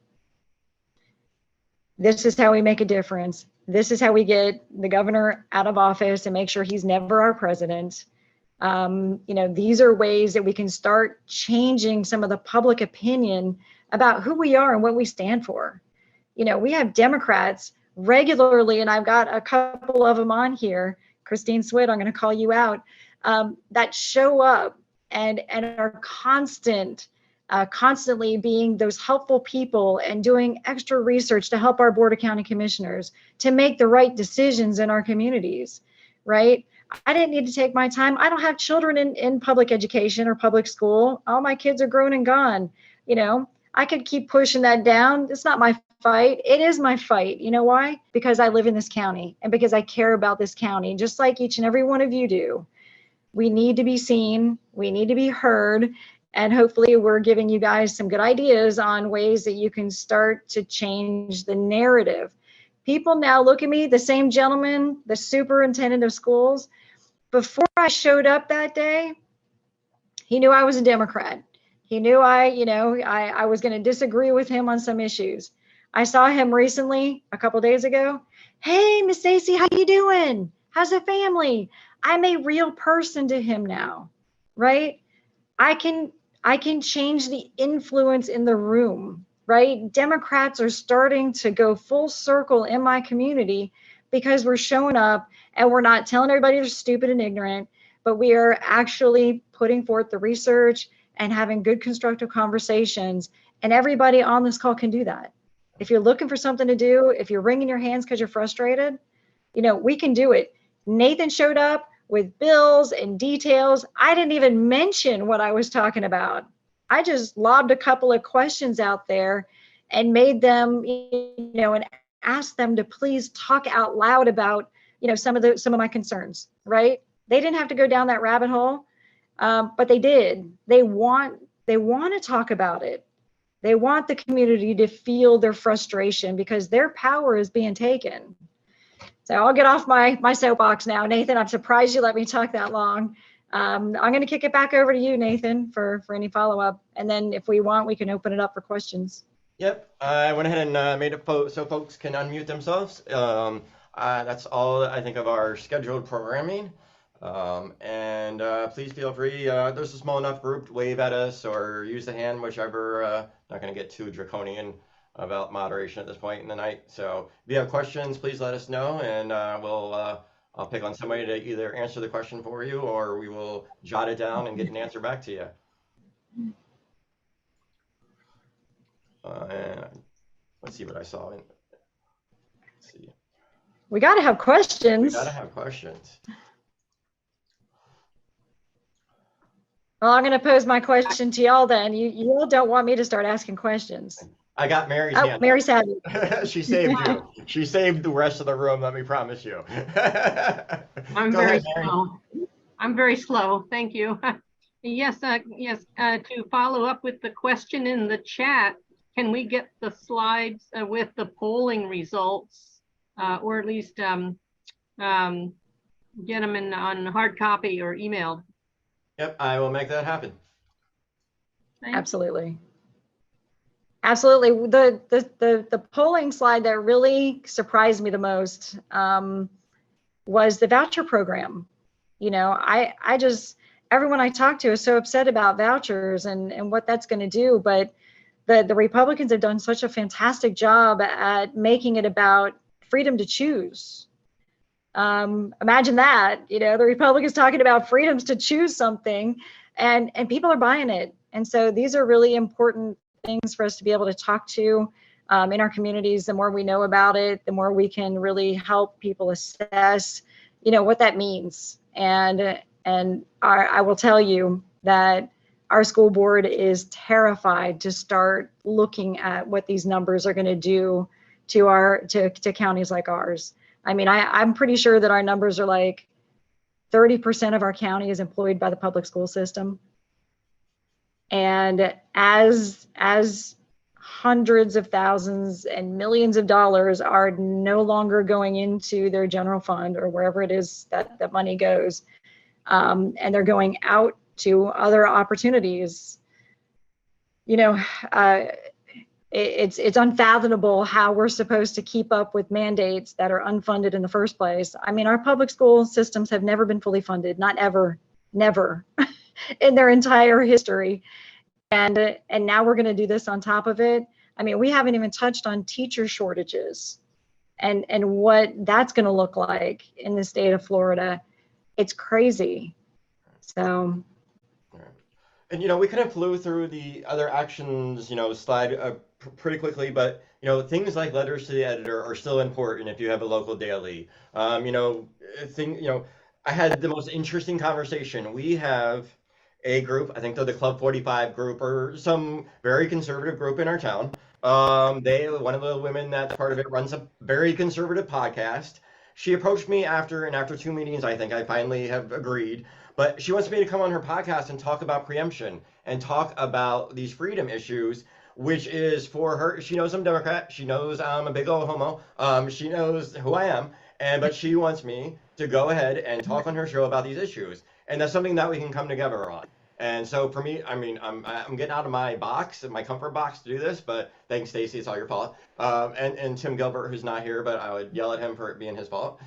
This is how we make a difference. This is how we get the governor out of office and make sure he's never our president. These are ways that we can start changing some of the public opinion about who we are and what we stand for. We have Democrats regularly, and I've got a couple of them on here. Christine Swit, I'm going to call you out, that show up and are constantly being those helpful people and doing extra research to help our Board of County Commissioners to make the right decisions in our communities, right? I didn't need to take my time. I don't have children in public education or public school. All my kids are grown and gone. I could keep pushing that down. It's not my fight. It is my fight. You know why? Because I live in this county and because I care about this county, just like each and every one of you do. We need to be seen. We need to be heard. And hopefully we're giving you guys some good ideas on ways that you can start to change the narrative. People now look at me, the same gentleman, the superintendent of schools, before I showed up that day, he knew I was a Democrat. He knew I was going to disagree with him on some issues. I saw him recently, a couple days ago. Hey, Miss Stacy, how you doing? How's the family? I'm a real person to him now, right? I can change the influence in the room, right? Democrats are starting to go full circle in my community because we're showing up and we're not telling everybody they're stupid and ignorant, but we are actually putting forth the research and having good constructive conversations. And everybody on this call can do that. If you're looking for something to do, if you're wringing your hands because you're frustrated, we can do it. Nathan showed up with bills and details. I didn't even mention what I was talking about. I just lobbed a couple of questions out there and made them, and asked them to please talk out loud about, some of my concerns, right? They didn't have to go down that rabbit hole, but they did. They want to talk about it. They want the community to feel their frustration because their power is being taken. So I'll get off my soapbox now. Nathan, I'm surprised you let me talk that long. I'm going to kick it back over to you, Nathan, for any follow-up. And then if we want, we can open it up for questions. Yep, I went ahead and made it so folks can unmute themselves. That's all I think of our scheduled programming. Please feel free, there's a small enough group to wave at us or use the hand, whichever. Not going to get too draconian about moderation at this point in the night. So if you have questions, please let us know, and I'll pick on somebody to either answer the question for you, or we will jot it down and get an answer back to you. And let's see what I saw. Let's see. We got to have questions. We got to have questions. Well, I'm going to pose my question to y'all then. You all don't want me to start asking questions. I got Mary's hand. Mary's had it. She saved you. She saved the rest of the room, let me promise you. I'm Go very ahead, Mary. slow. I'm very slow. Thank you. Yes, to follow up with the question in the chat, can we get the slides with the polling results, or at least get them on hard copy or emailed? Yep, I will make that happen. Thanks. Absolutely. Absolutely. The polling slide that really surprised me the most was the voucher program. I just, everyone I talked to is so upset about vouchers and what that's going to do. But the Republicans have done such a fantastic job at making it about freedom to choose. Imagine that, the Republicans talking about freedoms to choose something, and people are buying it. And so these are really important things for us to be able to talk to in our communities. The more we know about it, the more we can really help people assess, what that means. And I will tell you that our school board is terrified to start looking at what these numbers are going to do to counties like ours. I mean, I'm pretty sure that our numbers are like 30% of our county is employed by the public school system. And as hundreds of thousands and millions of dollars are no longer going into their general fund or wherever it is that the money goes, and they're going out to other opportunities, you know, it's unfathomable how we're supposed to keep up with mandates that are unfunded in the first place. I mean, our public school systems have never been fully funded, not ever, never in their entire history. And now we're going to do this on top of it. I mean, we haven't even touched on teacher shortages and what that's going to look like in the state of Florida. It's crazy. So. And, you know, we kind of flew through the other actions, you know, slide pretty quickly, but, you know, things like letters to the editor are still important if you have a local daily. You know, I had the most interesting conversation. We have a group, I think they're the Club 45 group or some very conservative group in our town. One of the women that's part of it runs a very conservative podcast. She approached me after 2 meetings, I think I finally have agreed. But she wants me to come on her podcast and talk about preemption and talk about these freedom issues, which is for her. She knows I'm Democrat. She knows I'm a big old homo. She knows who I am. But she wants me to go ahead and talk on her show about these issues. And that's something that we can come together on. And so for me, I mean, I'm getting out of my box, my comfort box to do this, but thanks, Stacy, it's all your fault. And Tim Gilbert, who's not here, but I would yell at him for it being his fault.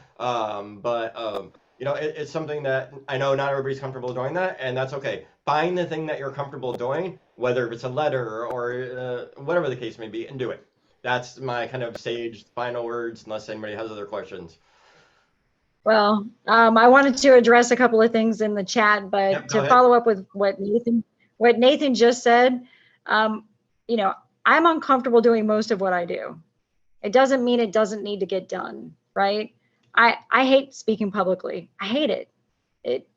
You know, it's something that I know not everybody's comfortable doing that, and that's okay. Find the thing that you're comfortable doing, whether it's a letter or whatever the case may be, and do it. That's my kind of sage final words, unless anybody has other questions. Well, I wanted to address a couple of things in the chat, but Yep, go to ahead. follow up with what Nathan just said, you know, I'm uncomfortable doing most of what I do. It doesn't mean it doesn't need to get done, right? I hate speaking publicly. I hate it.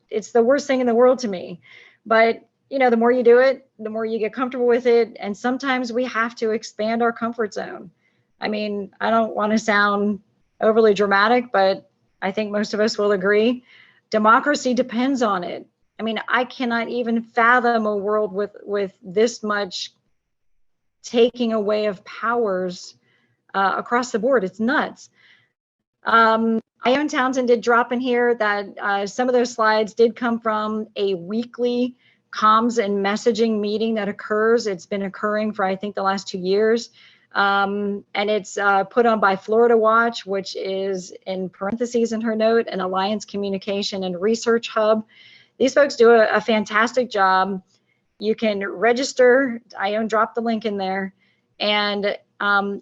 It's the worst thing in the world to me. But, you know, the more you do it, the more you get comfortable with it. And sometimes we have to expand our comfort zone. I mean, I don't want to sound overly dramatic, but I think most of us will agree. Democracy depends on it. I mean, I cannot even fathom a world with this much taking away of powers across the board. It's nuts. Ione Townsend did drop in here that some of those slides did come from a weekly comms and messaging meeting that occurs. It's been occurring for, I think, the last 2 years. And it's put on by Florida Watch, which is in parentheses in her note, an Alliance Communication and Research Hub. These folks do a fantastic job. You can register. Ione dropped the link in there, and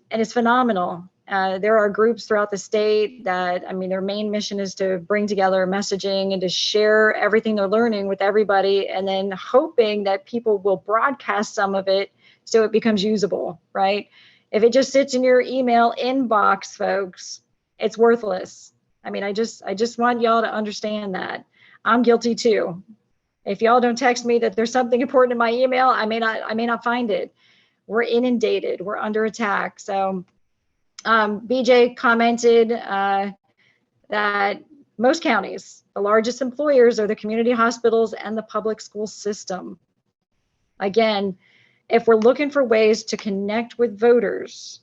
it's phenomenal. There are groups throughout the state that, I mean, their main mission is to bring together messaging and to share everything they're learning with everybody, and then hoping that people will broadcast some of it so it becomes usable, right? If it just sits in your email inbox, folks, it's worthless. I mean, I just want y'all to understand that. I'm guilty too. If y'all don't text me that there's something important in my email, I may not find it. We're inundated. We're under attack. So BJ commented that most counties, the largest employers are the community hospitals and the public school system. Again, if we're looking for ways to connect with voters,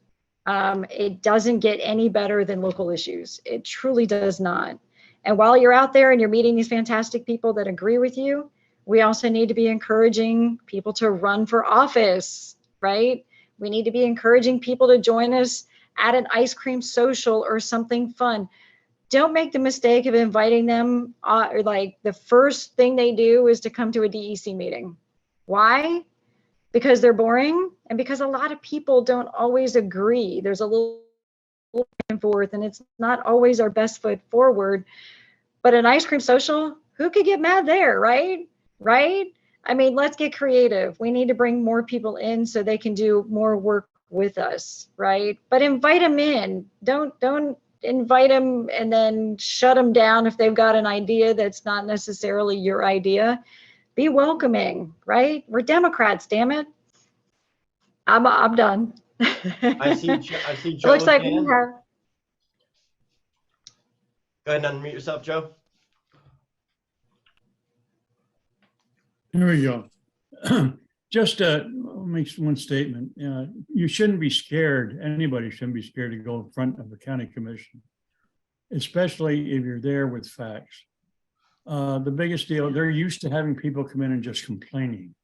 it doesn't get any better than local issues. It truly does not. And while you're out there and you're meeting these fantastic people that agree with you, we also need to be encouraging people to run for office, right? We need to be encouraging people to join us at an ice cream social or something fun. Don't make the mistake of inviting them, or like the first thing they do is to come to a DEC meeting. Why? Because they're boring, and because a lot of people don't always agree. There's a little back and forth, and it's not always our best foot forward. But an ice cream social, who could get mad there, right? Right? I mean, let's get creative. We need to bring more people in so they can do more work with us, right? But invite them in. Don't invite them and then shut them down if they've got an idea that's not necessarily your idea. Be welcoming, right? We're Democrats, damn it. I'm done. I see It Joe. looks like we have. Go ahead and unmute yourself, Joe. Here we go. Just makes one statement. You shouldn't be scared. Anybody shouldn't be scared to go in front of the county commission, especially if you're there with facts. The biggest deal, they're used to having people come in and just complaining,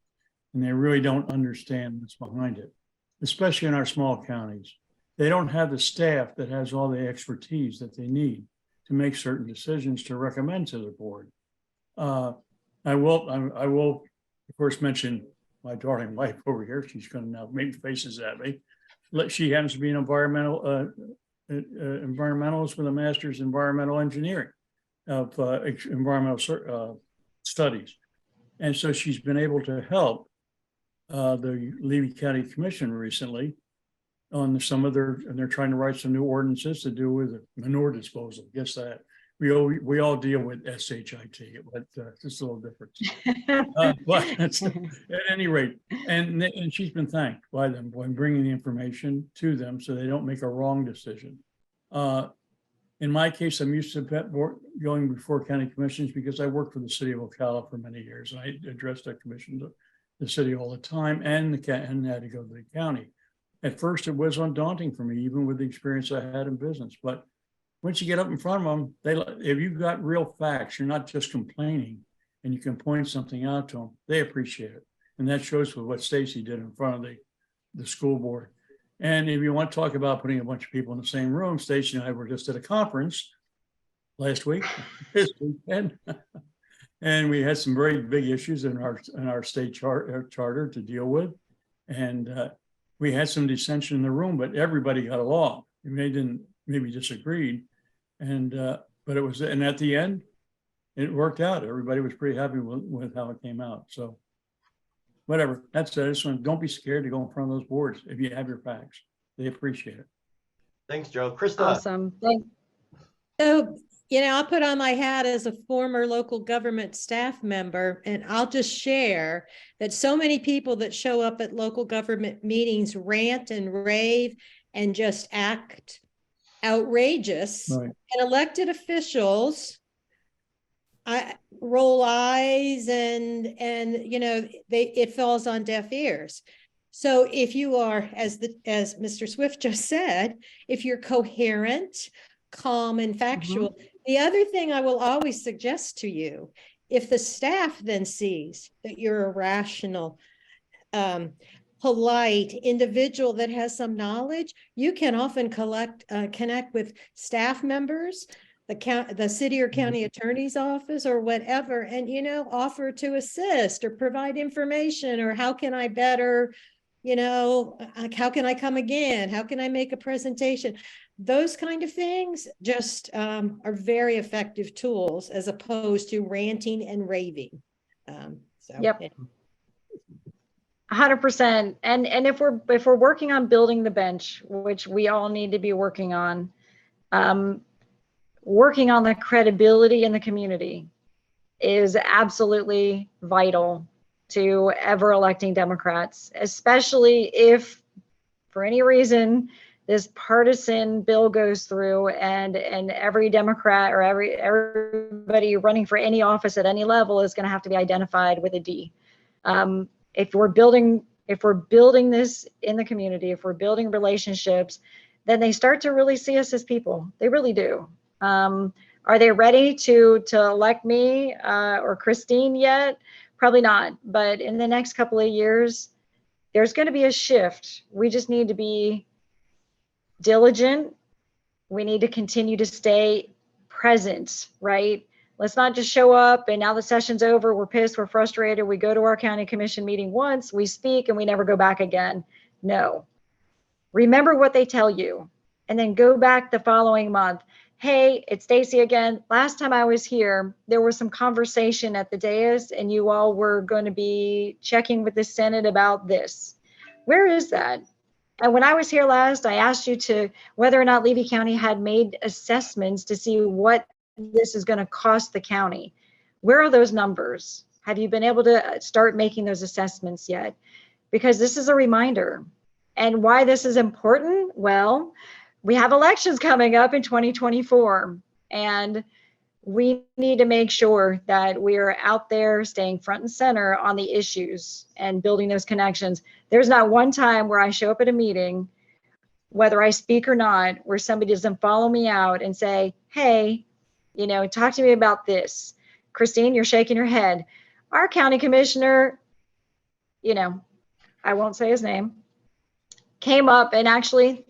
and they really don't understand what's behind it, especially in our small counties. They don't have the staff that has all the expertise that they need to make certain decisions to recommend to the board. I will, of course, mention my darling wife over here. She's going to now make faces at me. She happens to be an environmentalist with a master's in environmental engineering of environmental studies. And so she's been able to help the Levy County Commission recently on some of their, and they're trying to write some new ordinances to do with manure disposal. Guess that. We all deal with SHIT, but it's a little different. But at any rate, and she's been thanked by them when bringing the information to them so they don't make a wrong decision. In my case, I'm used to going before county commissions because I worked for the city of Ocala for many years, and I addressed that commission to the city all the time, and had to go to the county. At first, it was undaunting for me, even with the experience I had in business. But once you get up in front of them, if you've got real facts, you're not just complaining, and you can point something out to them, they appreciate it. And that shows with what Stacy did in front of the school board. And if you want to talk about putting a bunch of people in the same room, Stacy and I were just at a conference last week, this weekend, and we had some very big issues in our state charter to deal with. And we had some dissension in the room, but everybody got along. Maybe disagreed. And but it was, and at the end, it worked out. Everybody was pretty happy with how it came out. So whatever, that's it. I just want, don't be scared to go in front of those boards if you have your facts. They appreciate it. Thanks, Joe. Krista. Awesome. Thanks. So, I'll put on my hat as a former local government staff member, and I'll just share that so many people that show up at local government meetings rant and rave and just act outrageous. Right. And elected officials roll eyes and it falls on deaf ears. So if you are, as Mr. Swift just said, if you're coherent, calm, and factual, the other thing I will always suggest to you, if the staff then sees that you're a rational, polite individual that has some knowledge, you can often connect with staff members, the city or county attorney's office or whatever, and offer to assist or provide information, or how can I better, how can I come again? How can I make a presentation? Those kind of things just are very effective tools as opposed to ranting and raving. Yep. 100%. And if we're working on building the bench, which we all need to be working on the credibility in the community is absolutely vital to ever electing Democrats, especially if for any reason this partisan bill goes through and every Democrat or everybody running for any office at any level is going to have to be identified with a D. If we're building this in the community, if we're building relationships, then they start to really see us as people. They really do. Are they ready to elect me or Christine yet? Probably not. But in the next couple of years, there's going to be a shift. We just need to be diligent. We need to continue to stay present, right? Let's not just show up and now the session's over, we're pissed, we're frustrated, we go to our county commission meeting once, we speak, and we never go back again. No. Remember what they tell you, and then go back the following month. Hey, it's Stacy again. Last time I was here, there was some conversation at the dais, and you all were going to be checking with the Senate about this. Where is that? And when I was here last, I asked you to whether or not Levy County had made assessments to see what this is going to cost the county. Where are those numbers? Have you been able to start making those assessments yet? Because this is a reminder. And why this is important? Well, we have elections coming up in 2024. And we need to make sure that we're out there staying front and center on the issues and building those connections. There's not one time where I show up at a meeting, whether I speak or not, where somebody doesn't follow me out and say, hey, talk to me about this. Christine, you're shaking your head. Our county commissioner, I won't say his name, came up and actually,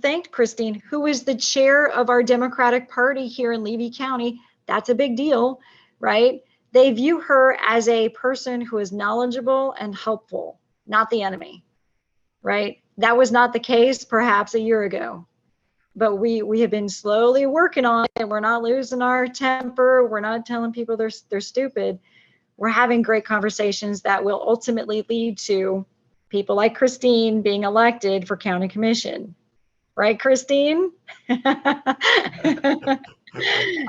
thanked Christine, who is the chair of our Democratic Party here in Levy County. That's a big deal, right? They view her as a person who is knowledgeable and helpful, not the enemy, right? That was not the case perhaps a year ago, but we have been slowly working on it. We're not losing our temper. We're not telling people they're stupid. We're having great conversations that will ultimately lead to people like Christine being elected for county commission. Right, Christine? I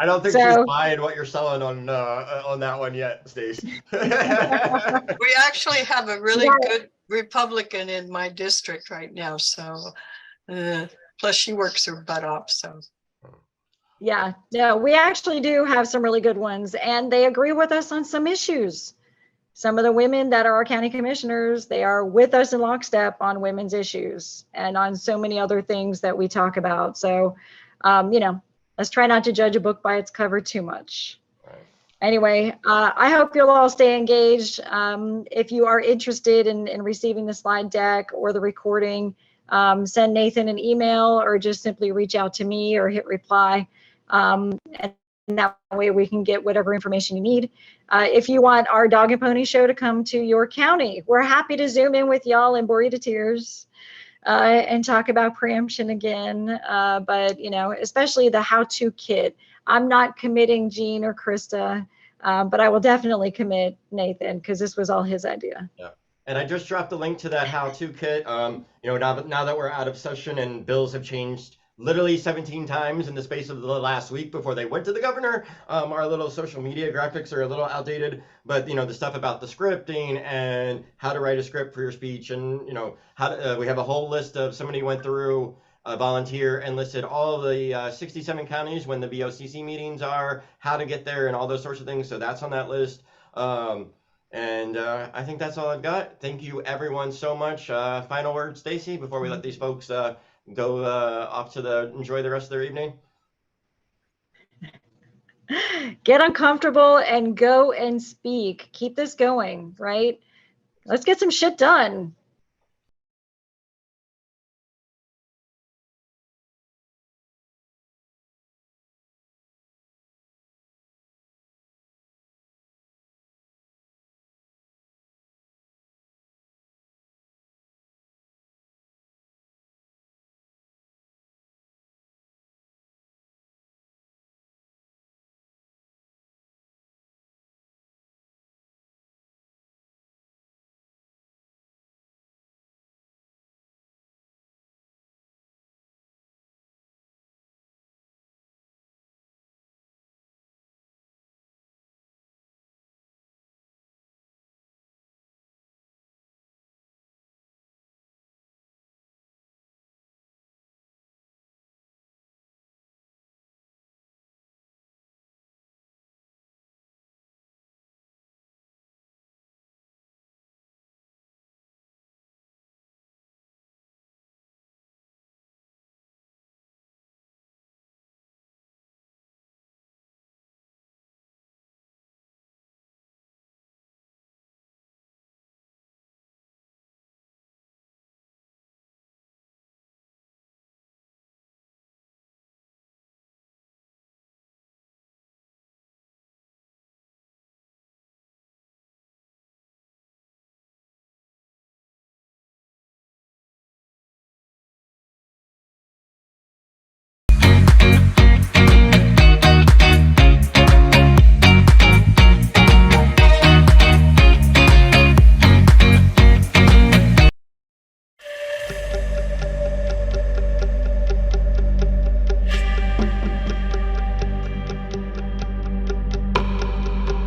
don't think she's buying what you're selling on that one yet, Stace. We actually have a really good Republican in my district right now, so plus she works her butt off, so. Yeah, no, we actually do have some really good ones, and they agree with us on some issues. Some of the women that are our county commissioners, they are with us in lockstep on women's issues and on so many other things that we talk about. So, let's try not to judge a book by its cover too much. Right. Anyway, I hope you'll all stay engaged. If you are interested in receiving the slide deck or the recording, send Nathan an email or just simply reach out to me or hit reply. And that way we can get whatever information you need. If you want our Dog and Pony show to come to your county, we're happy to Zoom in with y'all and bore you to tears and talk about preemption again. But, especially the how-to kit. I'm not committing Jean or Krista, but I will definitely commit Nathan because this was all his idea. Yeah. And I just dropped the link to that how-to kit. Now that we're out of session and bills have changed literally 17 times in the space of the last week before they went to the governor, our little social media graphics are a little outdated, but the stuff about the scripting and how to write a script for your speech, and how to, we have a whole list of somebody went through a volunteer and listed all the 67 counties when the BOCC meetings are, how to get there, and all those sorts of things. So that's on that list. And I think that's all I've got. Thank you everyone so much. Final word, Stacy, before we let these folks go off to enjoy the rest of their evening. Get uncomfortable and go and speak. Keep this going, right? Let's get some shit done.